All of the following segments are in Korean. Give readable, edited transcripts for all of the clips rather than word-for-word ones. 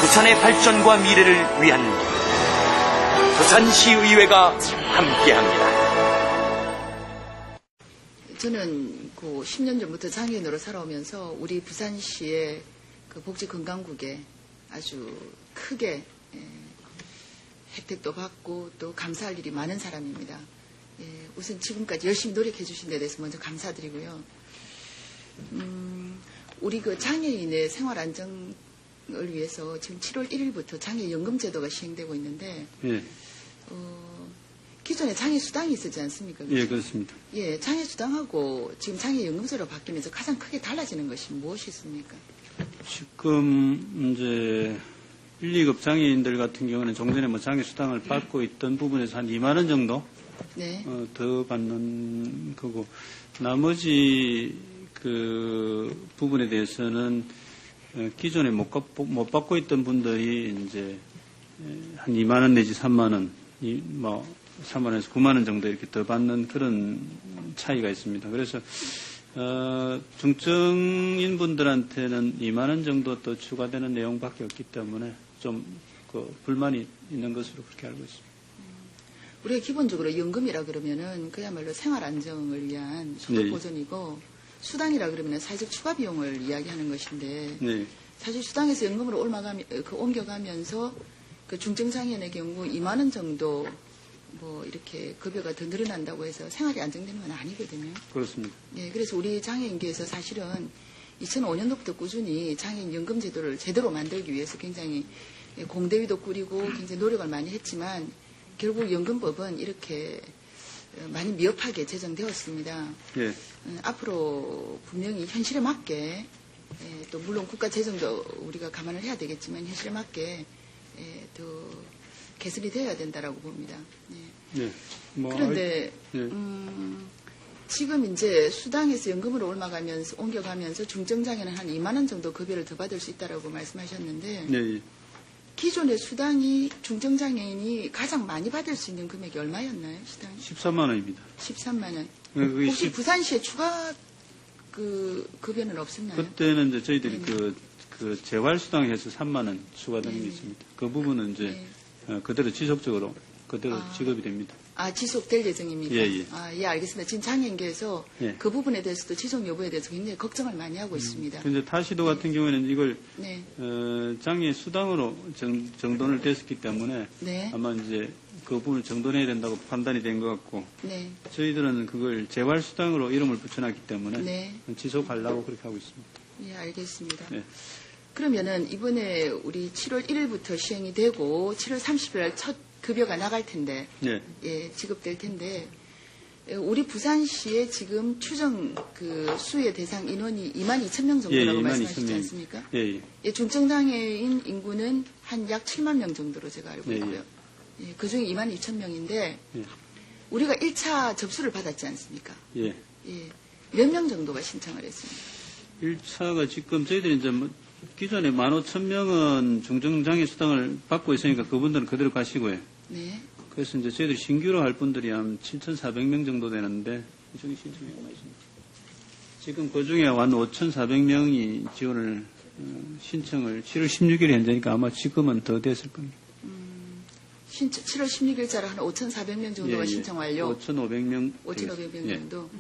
부산의 발전과 미래를 위한 부산시의회가 함께합니다. 저는 10년 전부터 장애인으로 살아오면서 우리 부산시의 복지건강국에 아주 크게 혜택도 받고 또 감사할 일이 많은 사람입니다. 우선 지금까지 열심히 노력해 주신 데 대해서 먼저 감사드리고요. 우리 장애인의 생활 안정을 위해서 지금 7월 1일부터 장애연금 제도가 시행되고 있는데, 기존에 장애수당이 있었지 않습니까? 예, 그렇습니다. 예, 장애수당하고 지금 장애연금제로 바뀌면서 가장 크게 달라지는 것이 무엇이 있습니까? 지금 이제 1, 2급 장애인들 같은 경우는 종전에 장애수당을 받고 있던 부분에서 한 2만 원 정도 네. 더 받는 거고, 나머지 그 부분에 대해서는 기존에 못 받고 있던 분들이 이제 한 2만 원 내지 3만 원, 3만 원에서 9만 원 정도 이렇게 더 받는 그런 차이가 있습니다. 그래서 중증인 분들한테는 2만 원 정도 더 추가되는 내용밖에 없기 때문에 좀 불만이 있는 것으로 그렇게 알고 있습니다. 우리가 기본적으로 연금이라 그러면은 그야말로 생활 안정을 위한 소득 보전이고, 수당이라 그러면 사회적 추가 비용을 이야기하는 것인데, 네. 사실 수당에서 연금으로 옮겨가면서 그 중증장애인의 경우 2만 원 정도 이렇게 급여가 더 늘어난다고 해서 생활이 안정되는 건 아니거든요. 그렇습니다. 네, 그래서 우리 장애인계에서 사실은 2005년도부터 꾸준히 장애인 연금 제도를 제대로 만들기 위해서 굉장히 공대위도 꾸리고 굉장히 노력을 많이 했지만, 결국 연금법은 이렇게 많이 미흡하게 제정되었습니다. 예. 앞으로 분명히 현실에 맞게, 또 물론 국가 재정도 우리가 감안을 해야 되겠지만 현실에 맞게 더 개선이 되어야 된다라고 봅니다. 예. 그런데 지금 이제 수당에서 연금으로 옮겨가면서 중증장애는 한 2만 원 정도 급여를 더 받을 수 있다라고 말씀하셨는데, 네. 기존의 수당이 중증장애인이 가장 많이 받을 수 있는 금액이 얼마였나요? 수당이? 13만 원입니다. 13만 원. 그게 혹시 부산시에 추가 급여는 없었나요? 그때는 이제 저희들이 그 재활수당에서 3만 원 추가되는 게 있습니다. 그 부분은 이제 그대로 지속적으로 그대로 지급이 됩니다. 지속될 예정입니까? 예. 예, 알겠습니다. 지금 장애인계에서 그 부분에 대해서도 지속 여부에 대해서 굉장히 걱정을 많이 하고 있습니다. 근데 타시도 같은 경우에는 이걸 네. 장애 수당으로 정돈을 됐었기 때문에 네. 아마 이제 그 부분을 정돈해야 된다고 판단이 된 것 같고, 네. 저희들은 그걸 재활수당으로 이름을 붙여놨기 때문에 네. 지속하려고 그렇게 하고 있습니다. 예, 알겠습니다. 네. 그러면은 이번에 우리 7월 1일부터 시행이 되고 7월 30일 날 첫 급여가 나갈 텐데, 네. 예, 지급될 텐데, 우리 부산시에 지금 추정 수의 대상 인원이 2만 2천 명 정도라고 말씀하시지 않습니까? 예. 예, 중증장애인 인구는 한 약 7만 명 정도로 제가 알고 있고요. 예, 그 중에 2만 2천 명인데, 우리가 1차 접수를 받았지 않습니까? 예. 예, 몇 명 정도가 신청을 했습니다. 1차가 지금 저희들이 이제 기존에 15,000명은 중증장애 수당을 받고 있으니까 그분들은 그대로 가시고요. 네. 그래서 이제 저희들이 신규로 할 분들이 한 7,400명 정도 되는데, 이쪽에 신청이 얼마 있습니까? 지금 그 중에 한 5,400명이 지원을, 신청을 7월 16일 현재니까 아마 지금은 더 됐을 겁니다. 7월 16일자로 한 5,400명 정도가 신청 완료. 5,500명. 5,500명 정도.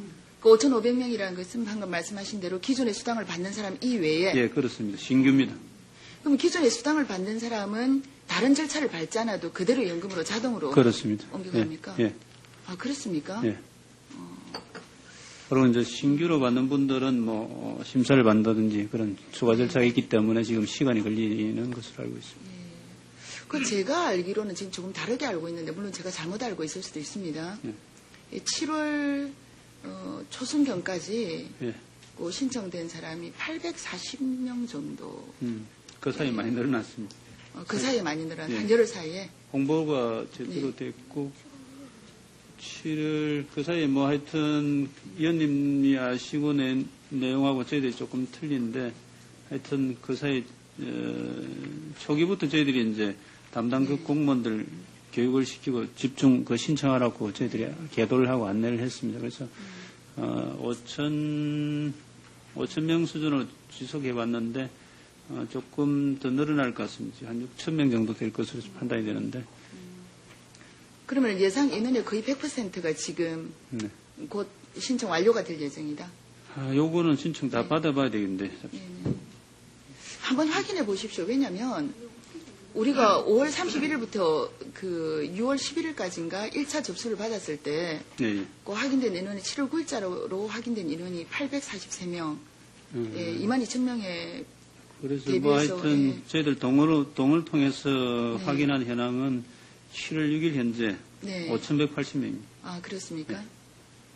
그 5,500명이라는 것은 방금 말씀하신 대로 기존의 수당을 받는 사람 이외에. 예, 그렇습니다. 신규입니다. 그럼 기존의 수당을 받는 사람은 다른 절차를 밟지 않아도 그대로 연금으로 자동으로 그렇습니다. 옮겨갑니까? 예. 그렇습니까? 예. 그리고 이제 신규로 받는 분들은 심사를 받는다든지 그런 추가 절차가 있기 때문에 지금 시간이 걸리는 것으로 알고 있습니다. 그 제가 알기로는 지금 조금 다르게 알고 있는데, 물론 제가 잘못 알고 있을 수도 있습니다. 7월 초순경까지 신청된 사람이 840명 정도. 그 사이에 많이 늘어났습니다. 그 사이에 많이 늘어났, 한 열흘 사이에. 홍보가 제대로 됐고, 7월 그 사이에 하여튼 위원님이 아시고 낸 내용하고 저희들이 조금 틀린데, 하여튼 그 사이 초기부터 저희들이 이제 담당 그 공무원들 교육을 시키고 집중 신청하라고 저희들이 계도를 하고 안내를 했습니다. 그래서 5,000명 수준으로 지속해 왔는데, 조금 더 늘어날 것 같습니다. 한 6천 명 정도 될 것으로 판단이 되는데. 그러면 예상 인원의 거의 100%가 지금 네. 곧 신청 완료가 될 예정이다. 요거는 신청 다 받아봐야 되겠는데. 네네. 한번 확인해 보십시오. 왜냐하면 우리가 5월 31일부터 그 6월 11일까지인가 1차 접수를 받았을 때 네. 그 확인된 인원이 7월 9일자로 확인된 인원이 843명, 22,000명의 그래서 대비해서, 뭐 하여튼 예. 저희들 동을 통해서 네. 확인한 현황은 7월 6일 현재 네. 5,180명입니다. 아 그렇습니까? 네.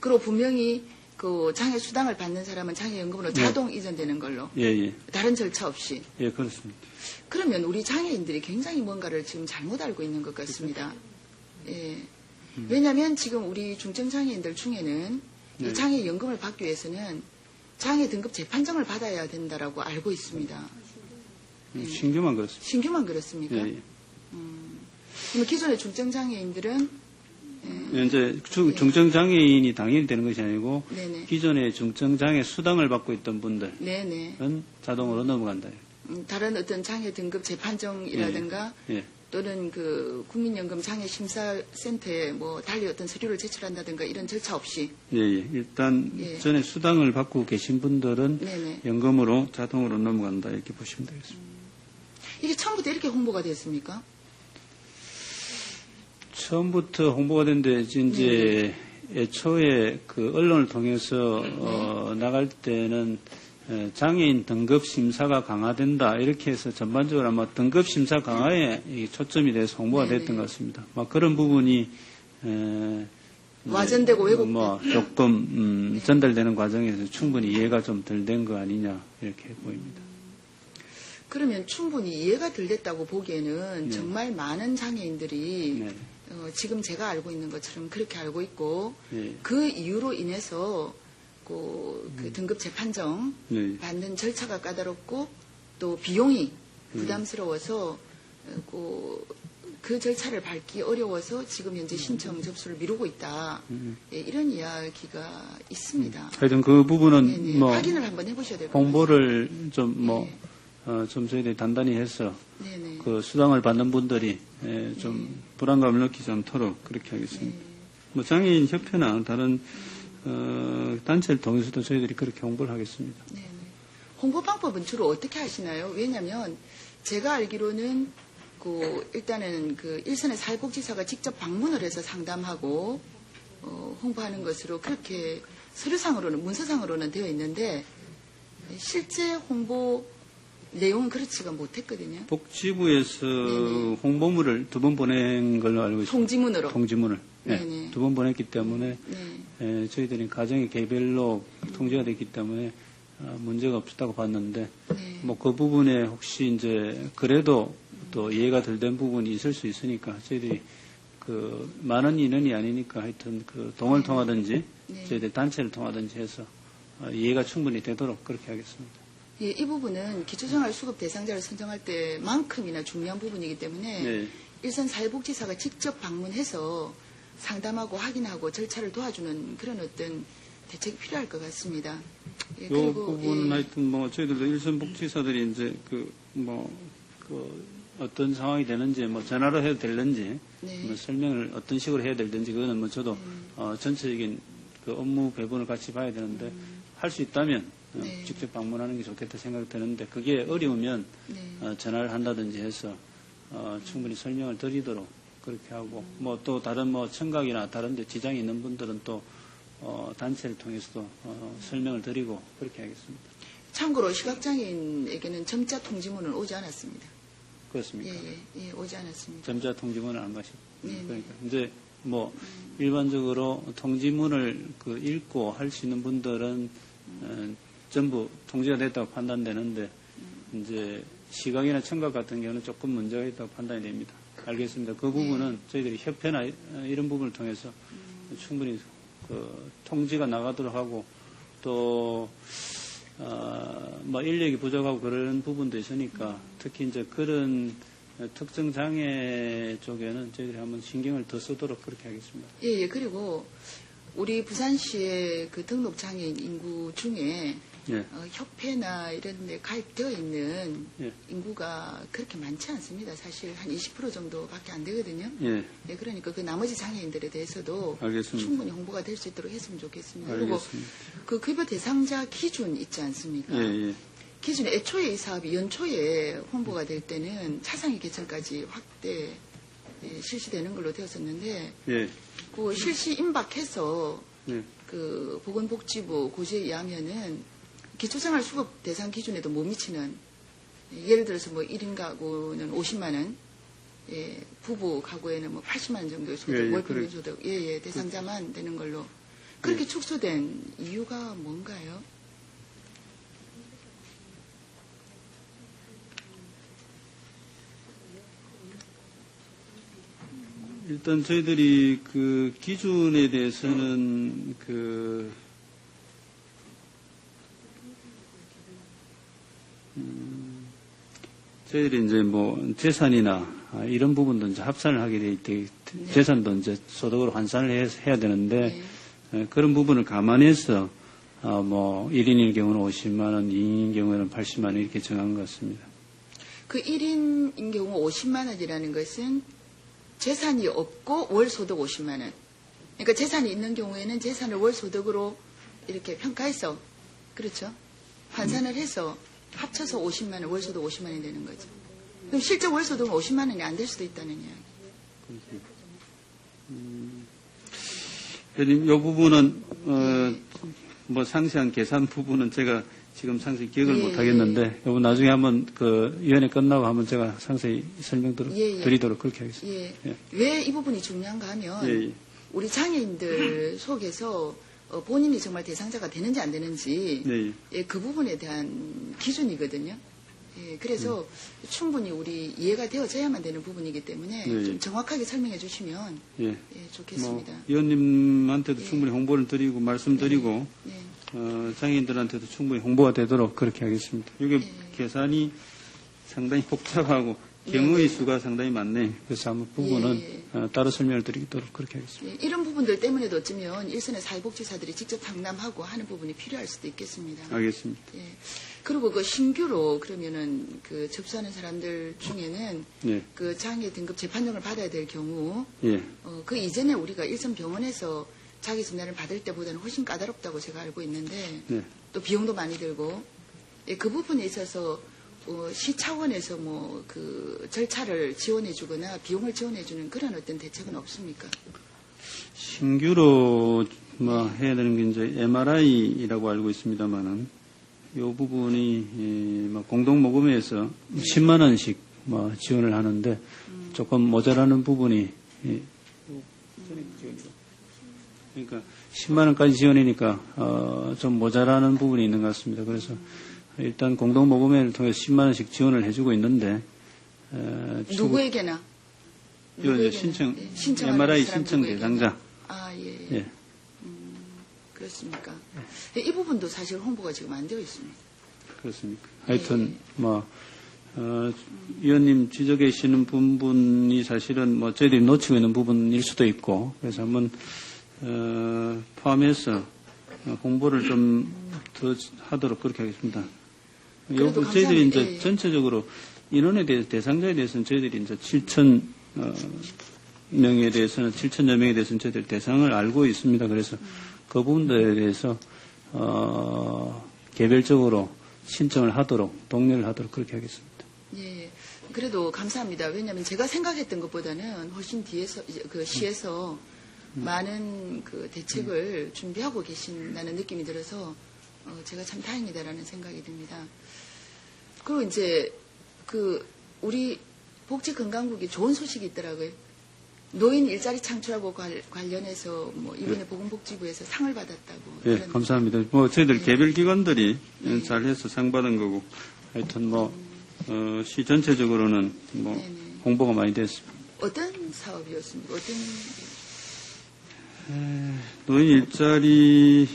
그리고 분명히 그 장애 수당을 받는 사람은 장애연금으로 네. 자동 이전되는 걸로 예. 다른 절차 없이. 예, 그렇습니다. 그러면 우리 장애인들이 굉장히 뭔가를 지금 잘못 알고 있는 것 같습니다. 예. 왜냐하면 지금 우리 중증장애인들 중에는 네. 이 장애연금을 받기 위해서는 장애 등급 재판정을 받아야 된다라고 알고 있습니다. 신규만 그렇습니다. 신규만 그렇습니까? 예. 그럼 기존의 중증장애인들은 이제 중증장애인이 당연히 되는 것이 아니고 네네. 기존의 중증장애 수당을 받고 있던 분들은 네네. 자동으로 넘어간다. 다른 어떤 장애 등급 재판정이라든가 예. 또는 그 국민연금 장애심사센터에 뭐 달리 어떤 서류를 제출한다든가 이런 절차 없이. 예. 일단 예. 전에 수당을 받고 계신 분들은 네네. 연금으로 자동으로 넘어간다 이렇게 보시면 되겠습니다. 이게 처음부터 이렇게 홍보가 됐습니까? 처음부터 홍보가 된데 이제 애초에 그 언론을 통해서 나갈 때는 장애인 등급 심사가 강화된다 이렇게 해서 전반적으로 아마 등급 심사 강화에 이 초점이 돼서 홍보가 네네. 됐던 것 같습니다. 막 그런 부분이 와전되고 왜곡된. 뭐 조금 전달되는 과정에서 충분히 이해가 좀 덜 된 거 아니냐 이렇게 보입니다. 그러면 충분히 이해가 덜 됐다고 보기에는 네. 정말 많은 장애인들이 네. 지금 제가 알고 있는 것처럼 그렇게 알고 있고 예. 그 이유로 인해서 그 등급 재판정 네. 받는 절차가 까다롭고 또 비용이 부담스러워서 그 절차를 밟기 어려워서 지금 현재 신청 접수를 미루고 있다. 예, 이런 이야기가 있습니다. 하여튼 그 부분은 네네. 뭐 확인을 한번 해보셔야 될 것 같아요. 홍보를 좀 좀 저희들이 단단히 해서 네네. 그 수당을 받는 분들이 좀 불안감을 느끼지 않도록 그렇게 하겠습니다. 뭐 장애인 협회나 다른 단체를 통해서도 저희들이 그렇게 홍보를 하겠습니다. 네네. 홍보 방법은 주로 어떻게 하시나요? 왜냐하면 제가 알기로는 일단은 일선의 사회복지사가 직접 방문을 해서 상담하고 홍보하는 것으로 그렇게 서류상으로는 문서상으로는 되어 있는데 실제 홍보 내용은 그렇지가 못했거든요. 복지부에서 네네. 홍보물을 2번 보낸 걸로 알고 있습니다. 통지문으로. 통지문을. 네네. 2번 보냈기 때문에 네. 저희들이 가정의 개별로 통지가 됐기 때문에 문제가 없었다고 봤는데 네. 뭐 그 부분에 혹시 이제 그래도 또 이해가 덜 된 부분이 있을 수 있으니까 저희들이 그 많은 인원이 아니니까 하여튼 그 동을 통하든지 네. 저희들 단체를 통하든지 해서 이해가 충분히 되도록 그렇게 하겠습니다. 예, 이 부분은 기초생활수급 대상자를 선정할 때만큼이나 중요한 부분이기 때문에 네. 일선 사회복지사가 직접 방문해서 상담하고 확인하고 절차를 도와주는 그런 어떤 대책이 필요할 것 같습니다. 예, 이 그리고 부분은 하여튼 뭐 저희들도 일선 복지사들이 이제 어떤 상황이 되는지 뭐 전화로 해도 되는지 네. 뭐 설명을 어떤 식으로 해야 되는지 그거는 뭐 저도 전체적인 그 업무 배분을 같이 봐야 되는데 할 수 있다면 네. 직접 방문하는 게 좋겠다 생각이 드는데 그게 어려우면 네. 전화를 한다든지 해서 충분히 설명을 드리도록 그렇게 하고 뭐 또 다른 뭐 청각이나 다른 데 지장이 있는 분들은 또 단체를 통해서도 설명을 드리고 그렇게 하겠습니다. 참고로 시각장애인에게는 점자 통지문은 오지 않았습니다. 그렇습니까? 예, 오지 않았습니다. 점자 통지문을 안 가시고 네. 그러니까 이제 뭐 일반적으로 통지문을 읽고 할 수 있는 분들은 전부 통지가 됐다고 판단되는데 이제 시각이나 청각 같은 경우는 조금 문제가 있다고 판단이 됩니다. 알겠습니다. 그 부분은 저희들이 협회나 이런 부분을 통해서 충분히 통지가 나가도록 하고 또 뭐 인력이 부족하고 그런 부분도 있으니까 특히 이제 그런 특정 장애 쪽에는 저희들이 한번 신경을 더 쓰도록 그렇게 하겠습니다. 예, 그리고 우리 부산시의 그 등록 장애인 인구 중에 예. 협회나 이런 데 가입되어 있는 예. 인구가 그렇게 많지 않습니다. 사실 한 20% 정도밖에 안 되거든요. 예. 네, 그러니까 그 나머지 장애인들에 대해서도 알겠습니다. 충분히 홍보가 될 수 있도록 했으면 좋겠습니다. 그리고 알겠습니다. 그 급여 대상자 기준 있지 않습니까? 예, 예. 기준 애초에 이 사업이 연초에 홍보가 될 때는 차상위 계층까지 확대 실시되는 걸로 되었었는데 예. 그 실시 임박해서 예. 그 보건복지부 고지에 의하면은 기초생활수급 대상 기준에도 못 미치는 예를 들어서 뭐 1인 가구는 50만 원, 예, 부부 가구에는 뭐 80만 원 정도의 소득, 예, 예, 월 평균 그래. 소득, 예, 대상자만 되는 걸로 그렇게 축소된 이유가 뭔가요? 일단 저희들이 그 기준에 대해서는 저희들이 이제 뭐 재산이나 이런 부분도 이제 합산을 하게 돼 있대 재산도 이제 소득으로 환산을 해야 되는데 그런 부분을 감안해서 뭐 1인일 경우는 50만 원, 2인인 경우에는 80만 원 이렇게 정한 것 같습니다. 그 1인인 경우 50만 원이라는 것은 재산이 없고 월 소득 50만 원. 그러니까 재산이 있는 경우에는 재산을 월 소득으로 이렇게 평가해서 그렇죠. 환산을 해서 합쳐서 50만 원, 월 소득 50만 원이 되는 거죠. 그럼 실제 월 소득은 50만 원이 안 될 수도 있다는 이야기. 이 부분은 뭐 상세한 계산 부분은 제가 지금 상세히 기억을 예, 못 하겠는데 이거 나중에 한번 그 위원회 끝나고 한번 제가 상세히 설명드리도록 그렇게 하겠습니다. 예. 예. 왜 이 부분이 중요한가 하면 예, 예. 우리 장애인들 속에서 본인이 정말 대상자가 되는지 안 되는지 네, 예, 그 부분에 대한 기준이거든요. 예, 그래서 충분히 우리 이해가 되어져야만 되는 부분이기 때문에 네. 좀 정확하게 설명해 주시면 예. 예, 좋겠습니다. 뭐 위원님한테도 예. 충분히 홍보를 드리고 말씀드리고 네. 장애인들한테도 충분히 홍보가 되도록 그렇게 하겠습니다. 이게 예. 계산이 상당히 복잡하고 경우의 수가 상당히 많네. 그래서 한번 부분은 예. 따로 설명을 드리도록 그렇게 하겠습니다. 예, 이런 부분들 때문에도 어쩌면 일선의 사회복지사들이 직접 상담하고 하는 부분이 필요할 수도 있겠습니다. 알겠습니다. 예. 그리고 그 신규로 그러면은 그 접수하는 사람들 중에는 예. 그 장애 등급 재판정을 받아야 될 경우 예. 그 이전에 우리가 일선 병원에서 자기 진단을 받을 때보다는 훨씬 까다롭다고 제가 알고 있는데 네. 또 비용도 많이 들고 예, 그 부분에 있어서 시 차원에서 뭐 그 절차를 지원해주거나 비용을 지원해주는 그런 어떤 대책은 없습니까? 신규로 뭐 해야 되는 게 이제 MRI라고 알고 있습니다만은 이 부분이 뭐 공동 모금에서 10만 원씩 뭐 지원을 하는데 조금 모자라는 부분이 그러니까 10만 원까지 지원이니까 좀 모자라는 부분이 있는 것 같습니다. 그래서 일단 공동 모금회를 통해서 10만 원씩 지원을 해주고 있는데 누구에게나? 이제 신청 예, 신청하는 MRI 사람 신청 누구에게나? 대상자 아, 예. 예. 그렇습니까? 예, 이 부분도 사실 홍보가 지금 안 되어 있습니다. 그렇습니까? 하여튼 뭐 위원님 지적해 주시는 부분이 사실은 뭐 저희들이 놓치고 있는 부분일 수도 있고 그래서 한번 포함해서 홍보를 좀 더 하도록 그렇게 하겠습니다. 그래도 저희들이 이제 감사합니다. 예. 전체적으로 인원에 대해서 대상자에 대해서는 저희들이 이제 7천 명에 대해서는 7천여 명에 대해서는 저희들 대상을 알고 있습니다. 그래서 그 부분들에 대해서 개별적으로 신청을 하도록 독려를 하도록 그렇게 하겠습니다. 예. 그래도 감사합니다. 왜냐하면 제가 생각했던 것보다는 훨씬 뒤에서 이제 그 시에서 많은 그 대책을 준비하고 계신다는 느낌이 들어서 제가 참 다행이다라는 생각이 듭니다. 그리고 이제 그 우리 복지건강국이 좋은 소식이 있더라고요. 노인 일자리 창출하고 관련해서 뭐 이번에 보건복지부에서 상을 받았다고. 예, 그런- 감사합니다. 뭐 저희들 예. 개별 기관들이 예. 잘해서 상 받은 거고 하여튼 뭐 시 전체적으로는 뭐 네네. 홍보가 많이 됐습니다. 어떤 사업이었습니까? 어떤 노인 일자리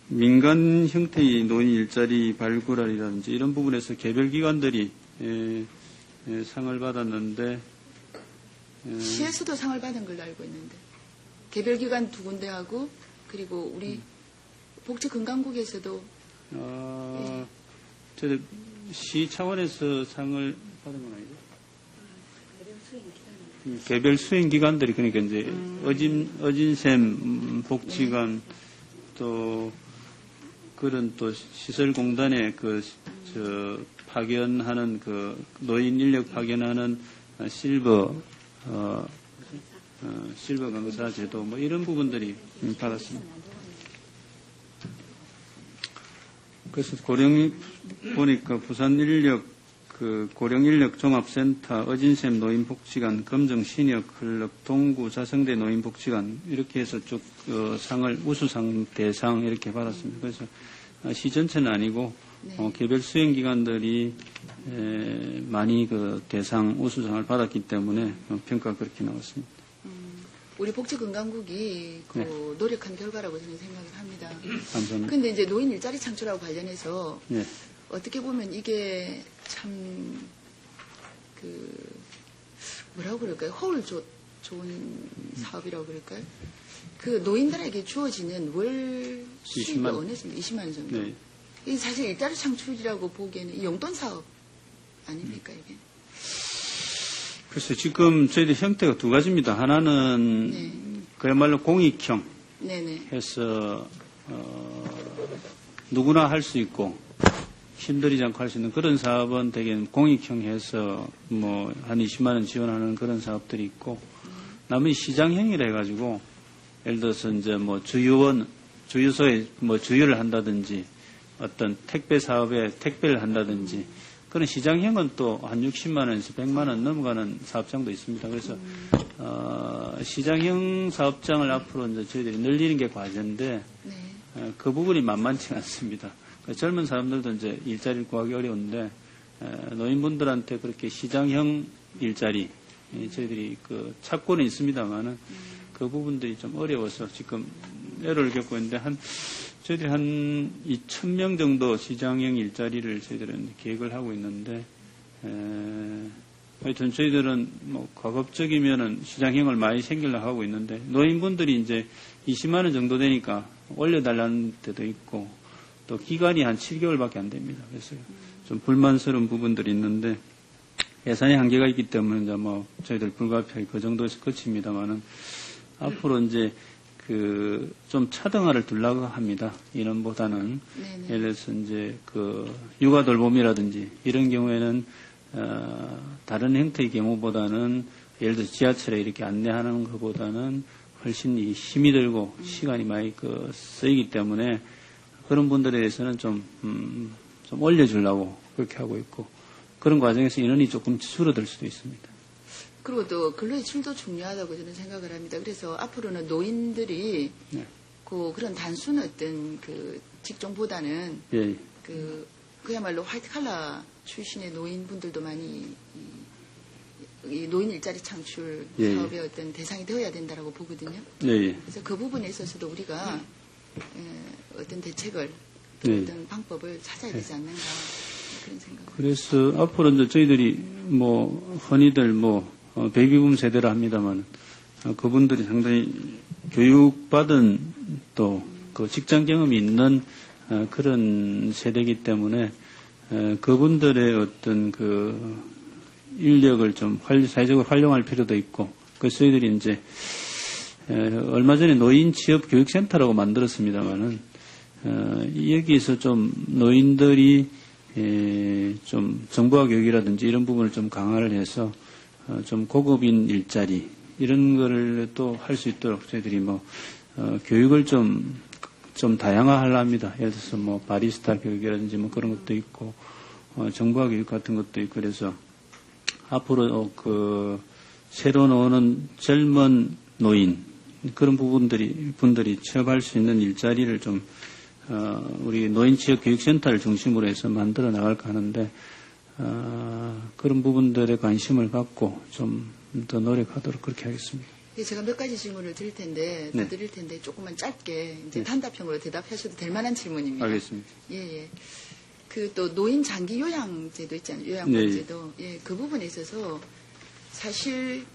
민간 형태의 노인 일자리 발굴이라든지 이런 부분에서 개별 기관들이 상을 받았는데 시에서도 상을 받은 걸로 알고 있는데 개별기관 2군데하고 그리고 우리 복지건강국에서도 저희 시 차원에서 상을 받은 건 아니죠? 개별 수행 기관들이 그러니까 이제 어진샘 복지관 또 그런 또 시설공단에 파견하는 노인 인력 파견하는 실버 강사 제도 뭐 이런 부분들이 받았습니다. 그래서 보니까 부산 인력 고령 인력 종합센터 어진샘 노인복지관 검정 시니어 클럽 동구 자성대 노인복지관 이렇게 해서 쭉 상을 우수상 대상 이렇게 받았습니다. 그래서 시 전체는 아니고 개별 수행기관들이 많이 대상 우수상을 받았기 때문에 평가가 그렇게 나왔습니다. 우리 복지건강국이 노력한 결과라고 저는 생각을 합니다. 감사합니다. 근데 이제 노인 일자리 창출하고 관련해서 네. 어떻게 보면 이게 참 뭐라고 그럴까요? 허울 좋은 사업이라고 그럴까요? 그 노인들에게 주어지는 월 수입이 20만. 어느 정도? 20만 원 정도. 네. 이게 사실 일자리 창출이라고 보기에는 용돈 사업 아닙니까 이게? 그래서 지금 저희들 형태가 두 가지입니다. 하나는 네. 그야말로 공익형 네네. 해서 누구나 할 수 있고 힘들이지 않고 할 수 있는 그런 사업은 대개는 공익형 해서 뭐 한 20만 원 지원하는 그런 사업들이 있고 나머지 시장형이라 해가지고 예를 들어서 이제 뭐 주유소에 뭐 주유를 한다든지 어떤 택배 사업에 택배를 한다든지 그런 시장형은 또 한 60만 원에서 100만 원 넘어가는 사업장도 있습니다. 그래서 시장형 사업장을 앞으로 이제 저희들이 늘리는 게 과제인데 네. 그 부분이 만만치 않습니다. 젊은 사람들도 이제 일자리를 구하기 어려운데 노인분들한테 그렇게 시장형 일자리 저희들이 찾고는 있습니다만은 그 부분들이 좀 어려워서 지금 애를 겪고 있는데 저희들이 한 2,000명 정도 시장형 일자리를 저희들은 계획을 하고 있는데 하여튼 저희들은 뭐 가급적이면은 시장형을 많이 생기려고 하고 있는데 노인분들이 이제 20만 원 정도 되니까 올려달라는 데도 있고 또 기간이 한 7개월밖에 안 됩니다. 그래서 좀 불만스러운 부분들이 있는데 예산의 한계가 있기 때문에 이제 뭐 저희들 불가피하게 그 정도에서 그칩니다만은 앞으로 이제 좀 차등화를 두려고 합니다. 인원보다는 네네. 예를 들어서 이제 육아 돌봄이라든지 이런 경우에는 다른 형태의 경우보다는 예를 들어서 지하철에 이렇게 안내하는 것보다는 훨씬 힘이 들고 시간이 많이 쓰이기 때문에 그런 분들에 대해서는 좀 올려주려고 그렇게 하고 있고 그런 과정에서 인원이 조금 줄어들 수도 있습니다. 그리고 또 근로의 질도 중요하다고 저는 생각을 합니다. 그래서 앞으로는 노인들이 네. 그런 단순 어떤 직종보다는 예. 그야말로 화이트 칼라 출신의 노인분들도 많이 이 노인 일자리 창출 예. 사업의 어떤 대상이 되어야 된다라고 보거든요. 예. 그래서 그 부분에 있어서도 우리가 어떤 대책을 또 네. 어떤 방법을 찾아야 되지 않는가 그런 생각. 그래서 앞으로 이제 저희들이 뭐 흔히들 베이비붐 세대라 합니다만 그분들이 상당히 교육받은 또 직장 경험이 있는 그런 세대이기 때문에 그분들의 어떤 인력을 좀 사회적으로 활용할 필요도 있고 그래서 저희들이 이제 얼마 전에 노인 취업 교육센터라고 만들었습니다만은 여기에서 좀 노인들이 좀 정보화 교육이라든지 이런 부분을 좀 강화를 해서 좀 고급인 일자리 이런 거를 또 할 수 있도록 저희들이 교육을 좀 다양화하려 합니다. 예를 들어서 바리스타 교육이라든지 그런 것도 있고 정보화 교육 같은 것도 있고 그래서 앞으로 새로 나오는 젊은 노인 그런 분들이 취업할 수 있는 일자리를 좀 우리 노인취업교육센터를 중심으로 해서 만들어 나갈까 하는데 그런 부분들에 관심을 갖고 좀 더 노력하도록 그렇게 하겠습니다. 제가 몇 가지 질문을 드릴 텐데 네. 조금만 짧게 이제 네. 단답형으로 대답하셔도 될 만한 질문입니다. 알겠습니다. 예. 또 노인 장기 요양제도 있잖아요. 요양보험제도. 예, 그 부분에 있어서 사실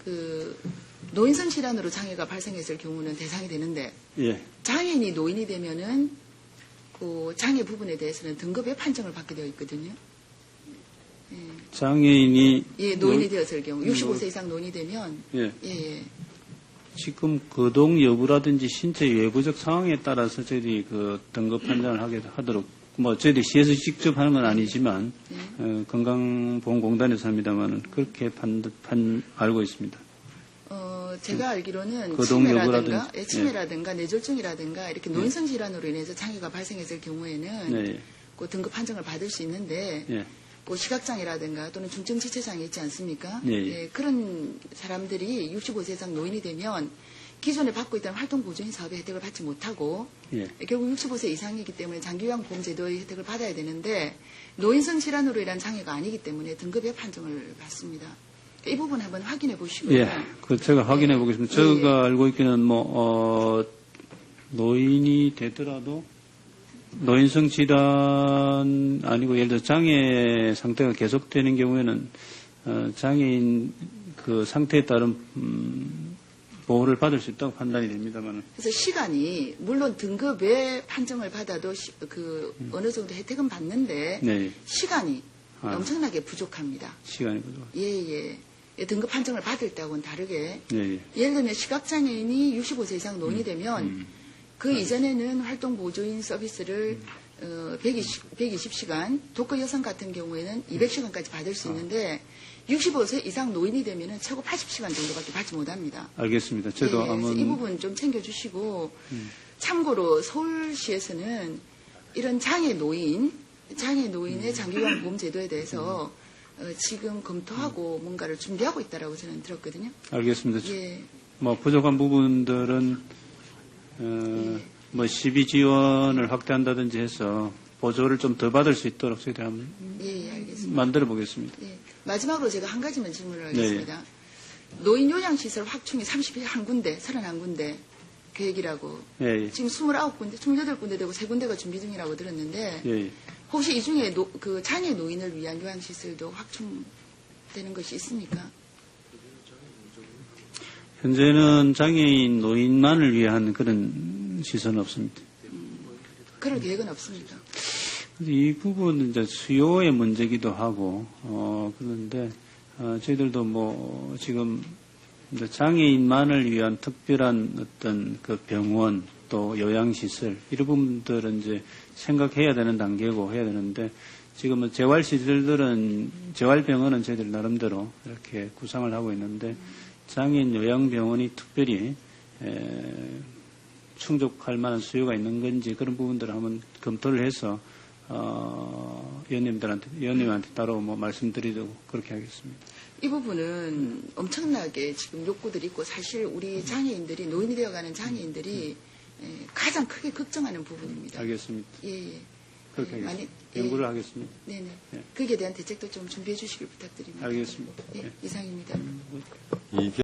노인성 질환으로 장애가 발생했을 경우는 대상이 되는데 예. 장애인이 노인이 되면은 그 장애 부분에 대해서는 등급의 판정을 받게 되어 있거든요. 장애인이 예, 노인이 되었을 경우 65세 이상 노인이 되면 예. 예. 지금 거동 여부라든지 신체 외부적 상황에 따라서 저희들이 그 등급 판정을 하도록 뭐 저희들이 시에서 직접 하는 건 아니지만 건강보험공단에서 합니다만은 그렇게 알고 있습니다. 제가 알기로는 거동 치매라든가, 여부라든지, 치매라든가 뇌졸중이라든가 이렇게 노인성 질환으로 인해서 장애가 발생했을 경우에는 네. 그 등급 판정을 받을 수 있는데 예. 그 시각장애라든가 또는 중증지체장애 있지 않습니까? 예, 예. 예, 그런 사람들이 65세 이상 노인이 되면 기존에 받고 있던 활동보조인 사업의 혜택을 받지 못하고 예. 결국 65세 이상이기 때문에 장기요양보험제도의 혜택을 받아야 되는데 노인성 질환으로 인한 장애가 아니기 때문에 등급의 판정을 받습니다. 이 부분 한번 확인해 보시고요. 예, 그 제가 확인해 보겠습니다. 제가 알고 있기는 노인이 되더라도 노인성 질환 아니고 예를 들어 장애 상태가 계속되는 경우에는 장애인 그 상태에 따른 보호를 받을 수 있다고 판단이 됩니다만. 그래서 시간이 물론 등급의 판정을 받아도 어느 정도 혜택은 받는데 네. 시간이 엄청나게 부족합니다. 시간이 부족. 예. 등급 판정을 받을 때하고는 다르게 예. 예를 들면 시각장애인이 65세 이상 노인이 되면 그 이전에는 활동보조인 서비스를 120시간, 독거 여성 같은 경우에는 200시간까지 받을 수 있는데 65세 이상 노인이 되면 최고 80시간 정도밖에 받지 못합니다. 알겠습니다. 저도 그래서 이 부분 좀 챙겨주시고 참고로 서울시에서는 이런 장애 노인의 장기요양보험 제도에 대해서 지금 검토하고 뭔가를 준비하고 있다라고 저는 들었거든요. 알겠습니다. 예. 뭐 부족한 부분들은 뭐 시비 지원을 확대한다든지 해서 보조를 좀 더 받을 수 있도록 저희들이 한번 예, 알겠습니다. 만들어 보겠습니다. 예. 마지막으로 제가 한 가지만 질문을 하겠습니다. 노인 요양시설 확충이 31군데 계획이라고. 예. 지금 29군데, 28군데 되고 3군데가 준비 중이라고 들었는데 예. 혹시 이 중에 그 장애 노인을 위한 요양시설도 확충되는 것이 있습니까? 현재는 장애인 노인만을 위한 그런 시설은 없습니다. 그럴 계획은 없습니까? 이 부분은 이제 수요의 문제기도 하고, 그런데, 저희들도 뭐, 지금, 이제 장애인만을 위한 특별한 어떤 그 병원 또 요양시설, 이런 부분들은 이제 생각해야 되는 단계고 해야 되는데, 지금은 재활병원은 저희들 나름대로 이렇게 구상을 하고 있는데, 장애인 요양병원이 특별히, 충족할 만한 수요가 있는 건지 그런 부분들을 한번 검토를 해서 의원님한테 따로 뭐 말씀드리도록 그렇게 하겠습니다. 이 부분은 엄청나게 지금 욕구들이 있고 사실 우리 장애인들이 노인이 되어가는 장애인들이 가장 크게 걱정하는 부분입니다. 알겠습니다. 예. 그렇게 하겠습니다. 연구를 하겠습니다. 네네. 예. 거기에 대한 대책도 좀 준비해 주시길 부탁드립니다. 알겠습니다. 예, 이상입니다.